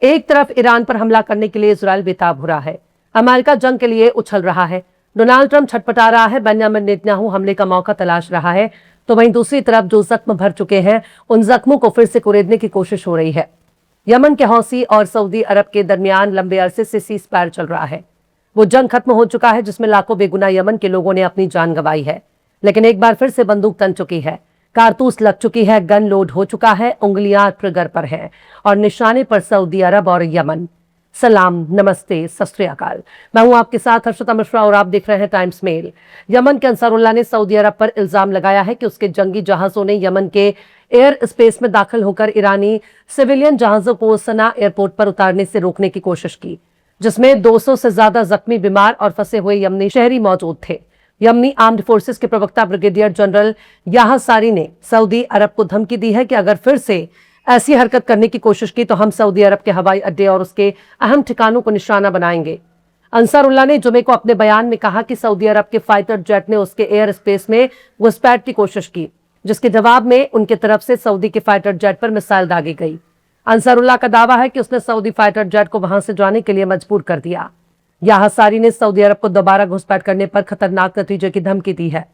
एक तरफ ईरान पर हमला करने के लिए इजरायल बेताब हो रहा है, अमेरिका जंग के लिए उछल रहा है, डोनाल्ड ट्रंप छटपटा रहा है, बेंजामिन नेतन्याहू हमले का मौका तलाश रहा है, तो वहीं दूसरी तरफ जो जख्म भर चुके हैं उन जख्मों को फिर से कुरेदने की कोशिश हो रही है। यमन के हौसी और सऊदी अरब के दरमियान लंबे अरसे से सीज फायर चल रहा है। वो जंग खत्म हो चुका है जिसमें लाखों बेगुनाह यमन के लोगों ने अपनी जान गंवाई है, लेकिन एक बार फिर से बंदूक तन चुकी है, कारतूस लग चुकी है, गन लोड हो चुका है, उंगलियां ट्रिगर पर हैं और निशाने पर सऊदी अरब और यमन। सलाम, नमस्ते, सत श्री अकाल। मैं हूं आपके साथ हर्षिता मिश्रा और आप देख रहे हैं टाइम्स मेल। यमन के अंसारुल्लाह ने सऊदी अरब पर इल्जाम लगाया है कि उसके जंगी जहाजों ने यमन के एयर स्पेस में दाखिल होकर ईरानी सिविलियन जहाजों को सना एयरपोर्ट पर उतारने से रोकने की कोशिश की, जिसमें 200 से ज्यादा जख्मी, बीमार और फंसे हुए यमनी शहरी मौजूद थे। यमनी आर्म्ड फोर्सेस के प्रवक्ता ब्रिगेडियर जनरल याह सारी ने सऊदी अरब को धमकी दी है कि अगर फिर से ऐसी हरकत करने की कोशिश की तो हम सऊदी अरब के हवाई अड्डे और उसके अहम ठिकानों को निशाना बनाएंगे। अंसारुल्लाह ने जुमे को अपने बयान में कहा कि सऊदी अरब के फाइटर जेट ने उसके एयर स्पेस में घुसपैठ की कोशिश की, जिसके जवाब में उनके तरफ से सऊदी के फाइटर जेट पर मिसाइल दागी गई। अंसारुल्लाह का दावा है कि उसने सऊदी फाइटर जेट को वहां से जाने के लिए मजबूर कर दिया। याह सारी ने सऊदी अरब को दोबारा घुसपैठ करने पर खतरनाक नतीजे की धमकी दी है,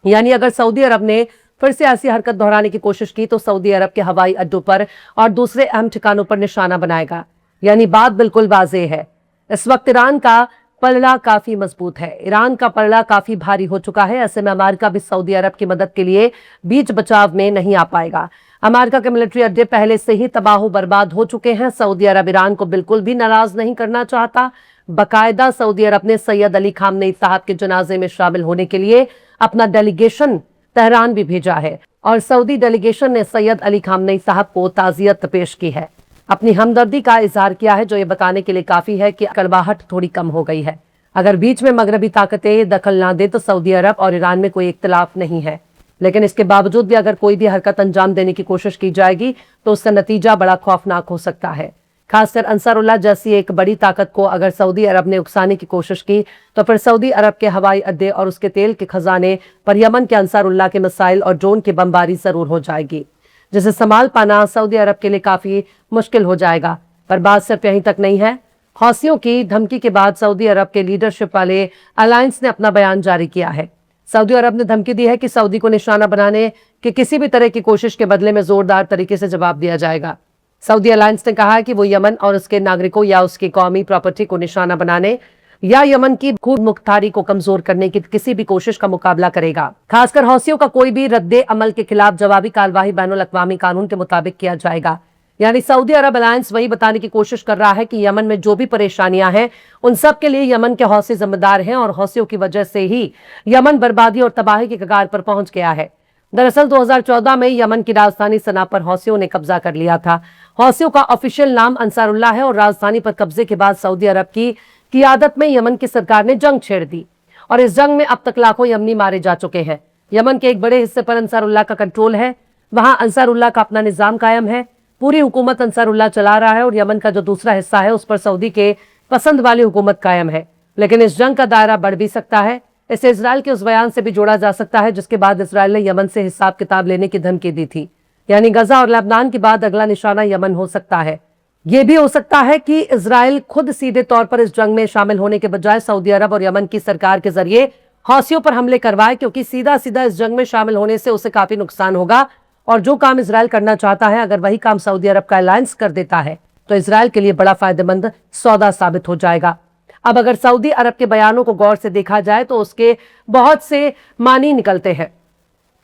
यानी अगर सऊदी अरब ने फिर से ऐसी हरकत दोहराने की कोशिश की तो सऊदी अरब के हवाई अड्डों पर और दूसरे अहम ठिकानों पर निशाना बनाएगा। यानी बात बिल्कुल वाज़ेह है। इस वक्त ईरान का पलड़ा काफी मजबूत है, ईरान का पलड़ा काफी भारी हो चुका है। ऐसे में अमेरिका भी सऊदी अरब की मदद के लिए बीच बचाव में नहीं आ पाएगा। अमेरिका के मिलिट्री अड्डे पहले से ही तबाह बर्बाद हो चुके हैं। सऊदी अरब ईरान को बिल्कुल भी नाराज नहीं करना चाहता। बाकायदा सऊदी अरब ने सैयद अली खामनेई साहब के जनाजे में शामिल होने के लिए अपना डेलीगेशन तेहरान भी भेजा है और सऊदी डेलीगेशन ने सैयद अली खामनेई साहब को ताज़ियत पेश की है, अपनी हमदर्दी का इजहार किया है, जो ये बताने के लिए काफी है कि कड़वाहट थोड़ी कम हो गई है। अगर बीच में मगरबी ताकतें दखल ना दे तो सऊदी अरब और ईरान में कोई इख्तिलाफ नहीं है, लेकिन इसके बावजूद भी अगर कोई भी हरकत अंजाम देने की कोशिश की जाएगी तो उसका नतीजा बड़ा खौफनाक हो सकता है। खासकर अंसारुल्लाह जैसी एक बड़ी ताकत को अगर सऊदी अरब ने उकसाने की कोशिश की तो फिर सऊदी अरब के हवाई अड्डे और उसके तेल के खजाने पर यमन के अंसारुल्लाह के मिसाइल और ड्रोन की बमबारी जरूर हो जाएगी, जिसे संभाल पाना सऊदी अरब के लिए काफी मुश्किल हो जाएगा। पर बात सिर्फ यहीं तक नहीं है। हौसियों की धमकी के बाद सऊदी अरब के लीडरशिप वाले अलायंस ने अपना बयान जारी किया है। सऊदी अरब ने धमकी दी है कि सऊदी को निशाना बनाने की किसी भी तरह की कोशिश के बदले में जोरदार तरीके से जवाब दिया जाएगा। सऊदी अलायंस ने कहा है कि वो यमन और उसके नागरिकों या उसकी कौमी प्रॉपर्टी को निशाना बनाने या यमन की खूब मुख्तारी को कमजोर करने की किसी भी कोशिश का मुकाबला करेगा। खासकर हौसियों का कोई भी रद्दे अमल के खिलाफ जवाबी कार्रवाई बैनुल अक़वामी कानून के मुताबिक किया जाएगा। यानी सऊदी अरब अलायंस वही बताने की कोशिश कर रहा है कि यमन में जो भी परेशानियां हैं उन सब के लिए यमन के हौसी जिम्मेदार हैं और हौसियों की वजह से ही यमन बर्बादी और तबाही की कगार पर पहुंच गया है। दरअसल 2014 में यमन की राजधानी सना पर हौसियों ने कब्जा कर लिया था। हौसियों का ऑफिशियल नाम अंसारुल्लाह है और राजधानी पर कब्जे के बाद सऊदी अरब की क़ियादत में यमन की सरकार ने जंग छेड़ दी और इस जंग में अब तक लाखों यमनी मारे जा चुके हैं। यमन के एक बड़े हिस्से पर अंसारुल्लाह का कंट्रोल है, वहां अंसारुल्लाह का अपना निजाम कायम है, पूरी हुकूमत अंसारुल्लाह चला रहा है और यमन का जो दूसरा हिस्सा है उस पर सऊदी के पसंद वाली हुकूमत कायम है। लेकिन इस जंग का दायरा बढ़ भी सकता है। इसे इजराइल के उस बयान से भी जोड़ा जा सकता है जिसके बाद इजराइल ने यमन से हिसाब किताब लेने की धमकी दी थी। यानी गजा और लेबनान के बाद अगला निशाना यमन हो सकता है। यह भी हो सकता है कि इजराइल खुद सीधे तौर पर इस जंग में शामिल होने के बजाय सऊदी अरब और यमन की सरकार के जरिए हौसियों पर हमले करवाए, क्योंकि सीधा सीधा इस जंग में शामिल होने से उसे काफी नुकसान होगा और जो काम इजराइल करना चाहता है अगर वही काम सऊदी अरब का अलायंस कर देता है तो इजराइल के लिए बड़ा फायदेमंद सौदा साबित हो जाएगा। अब अगर सऊदी अरब के बयानों को गौर से देखा जाए तो उसके बहुत से मानी निकलते हैं।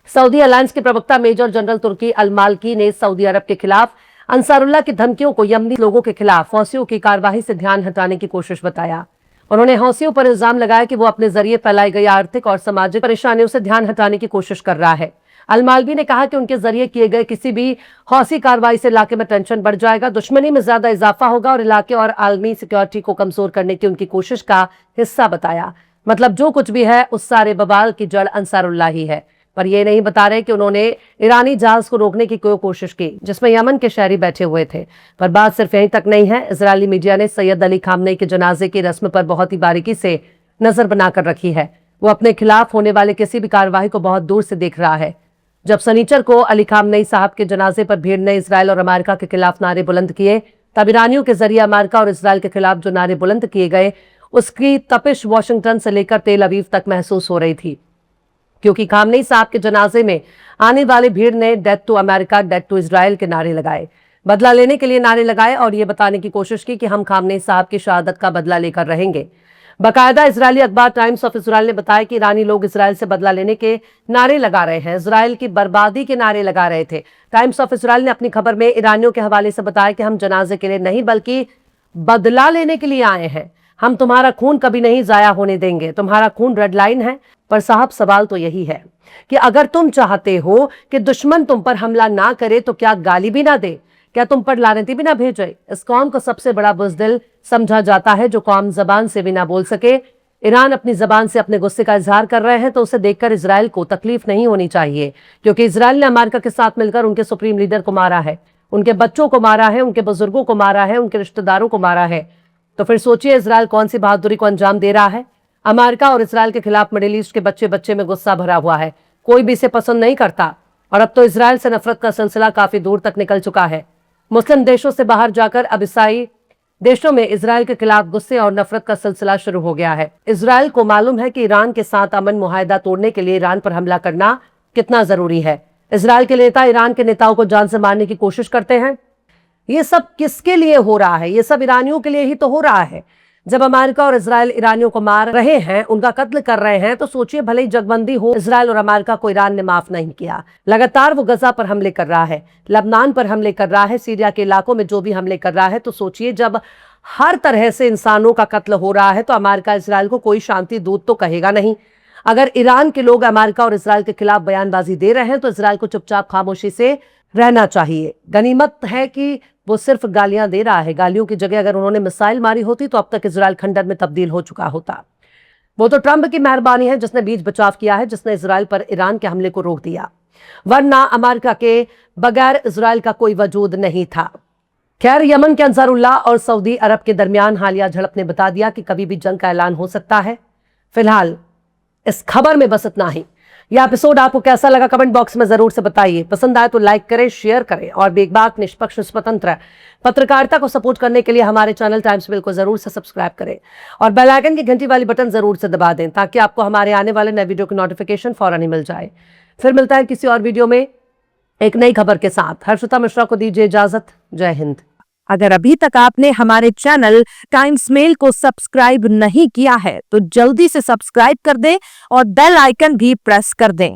सऊदी अलायंस के प्रवक्ता मेजर जनरल तुर्की अल माल्की ने सऊदी अरब के खिलाफ अंसारुल्लाह की धमकियों को यमनी लोगों के खिलाफ हौसियों की कार्रवाई से ध्यान हटाने की कोशिश बताया। उन्होंने हौसियों पर इल्जाम लगाया कि वो अपने जरिए फैलाई गई आर्थिक और सामाजिक परेशानियों से ध्यान हटाने की कोशिश कर रहा है। अलमालवी ने कहा कि उनके जरिए किए गए किसी भी हौसी कार्रवाई से इलाके में टेंशन बढ़ जाएगा, दुश्मनी में ज्यादा इजाफा होगा और इलाके और आलमी सिक्योरिटी को कमजोर करने की उनकी कोशिश का हिस्सा बताया। मतलब जो कुछ भी है उस सारे बवाल की जड़ अंसारुल्लाह ही है। पर ये नहीं बता रहे कि उन्होंने ईरानी जहाज को रोकने की कोई कोशिश की जिसमें यमन के शहरी बैठे हुए थे। पर बात सिर्फ यहीं तक नहीं है। इजरायली मीडिया ने सैयद अली खामनेई के जनाजे की रस्म पर बहुत ही बारीकी से नजर बनाकर रखी है। वो अपने खिलाफ होने वाले किसी भी कार्रवाई को बहुत दूर से देख रहा है। जब शनिचर को अली खामनेई साहब के जनाजे पर भीड़ ने इजरायल और अमेरिका के खिलाफ नारे बुलंद किए तब ईरानियों के जरिए अमेरिका और इसराइल के खिलाफ जो नारे बुलंद किए गए, उसकी तपिश वॉशिंगटन से लेकर तेल अवीव तक महसूस हो रही थी, क्योंकि खामनेई साहब के जनाजे में आने वाली भीड़ ने death to America, death to Israel के नारे लगाए, बदला लेने के लिए नारे लगाए और यह बताने की कोशिश की कि हम खामनेई साहब की शहादत का बदला लेकर रहेंगे। बाकायदा इजरायली अखबार टाइम्स ऑफ इजराइल ने बताया कि ईरानी लोग इजराइल से बदला लेने के नारे लगा रहे हैं, इजराइल की बर्बादी के नारे लगा रहे थे। टाइम्स ऑफ इजराइल ने अपनी खबर में ईरानियों के हवाले से बताया कि हम जनाजे के लिए नहीं बल्कि बदला लेने के लिए आए हैं। हम तुम्हारा खून कभी नहीं जाया होने देंगे, तुम्हारा खून रेड लाइन है। पर साहब, सवाल तो यही है कि अगर तुम चाहते हो कि दुश्मन तुम पर हमला ना करे तो क्या गाली भी ना दे, क्या तुम पर लानती भी ना भेजे? इस कौम को सबसे बड़ा बुज़दिल समझा जाता है जो कौम जबान से भी ना बोल सके। ईरान अपनी जबान से अपने गुस्से का इजहार कर रहे हैं तो उसे देखकर इजराइल को तकलीफ नहीं होनी चाहिए, क्योंकि इजराइल ने अमेरिका के साथ मिलकर उनके सुप्रीम लीडर को मारा है, उनके बच्चों को मारा है, उनके बुजुर्गों को मारा है, उनके रिश्तेदारों को मारा है। तो फिर सोचिए इजराइल कौन सी बहादुरी को अंजाम दे रहा है। अमेरिका और इजराइल के खिलाफ मिडिल ईस्ट के बच्चे बच्चे में गुस्सा भरा हुआ है, कोई भी इसे पसंद नहीं करता और अब तो इजराइल से नफरत का सिलसिला काफी दूर तक निकल चुका है। मुस्लिम देशों से बाहर जाकर अब ईसाई देशों में इजराइल के खिलाफ गुस्से और नफरत का सिलसिला शुरू हो गया है। इजराइल को मालूम है कि ईरान के साथ अमन मुआहदा तोड़ने के लिए ईरान पर हमला करना कितना जरूरी है। इजराइल के नेता ईरान के नेताओं को जान से मारने की कोशिश करते हैं। ये सब किसके लिए हो रहा है? ये सब ईरानियों के लिए ही तो हो रहा है। जब अमेरिका और इजराइल ईरानियों को मार रहे हैं, उनका कत्ल कर रहे हैं, तो सोचिए भले ही जगबंदी हो, इजराइल और अमेरिका को ईरान ने माफ नहीं किया। लगातार वो गजा पर हमले कर रहा है, लबनान पर हमले कर रहा है, सीरिया के इलाकों में जो भी हमले कर रहा है। तो सोचिए जब हर तरह से इंसानों का कत्ल हो रहा है तो अमेरिका इजराइल को कोई शांति दूत तो कहेगा नहीं। अगर ईरान के लोग अमेरिका और इजराइल के खिलाफ बयानबाजी दे रहे हैं तो इजराइल को चुपचाप खामोशी से रहना चाहिए। गनीमत है कि वो सिर्फ गालियां दे रहा है। गालियों की जगह अगर उन्होंने मिसाइल मारी होती तो अब तक इजराइल खंडर में तब्दील हो चुका होता। वो तो ट्रंप की मेहरबानी है जिसने बीच बचाव किया है, जिसने इजराइल पर ईरान के हमले को रोक दिया, वरना अमेरिका के बगैर इजराइल का कोई वजूद नहीं था। खैर, यमन के अंसारुल्लाह और सऊदी अरब के दरमियान हालिया झड़प ने बता दिया कि कभी भी जंग का ऐलान हो सकता है। फिलहाल इस खबर में बस इतना ही। यह एपिसोड आपको कैसा लगा कमेंट बॉक्स में जरूर से बताइए। पसंद आए तो लाइक करें, शेयर करें और बेबाक, निष्पक्ष, स्वतंत्र पत्रकारिता को सपोर्ट करने के लिए हमारे चैनल टाइम्स बिल को जरूर से सब्सक्राइब करें और बेल आइकन की घंटी वाली बटन जरूर से दबा दें ताकि आपको हमारे आने वाले नए वीडियो की नोटिफिकेशन फौरन ही मिल जाए। फिर मिलता है किसी और वीडियो में एक नई खबर के साथ। हर्षिता मिश्रा को दीजिए इजाजत। जय हिंद। अगर अभी तक आपने हमारे चैनल टाइम्स मेल को सब्सक्राइब नहीं किया है तो जल्दी से सब्सक्राइब कर दें और बेल आइकन भी प्रेस कर दें।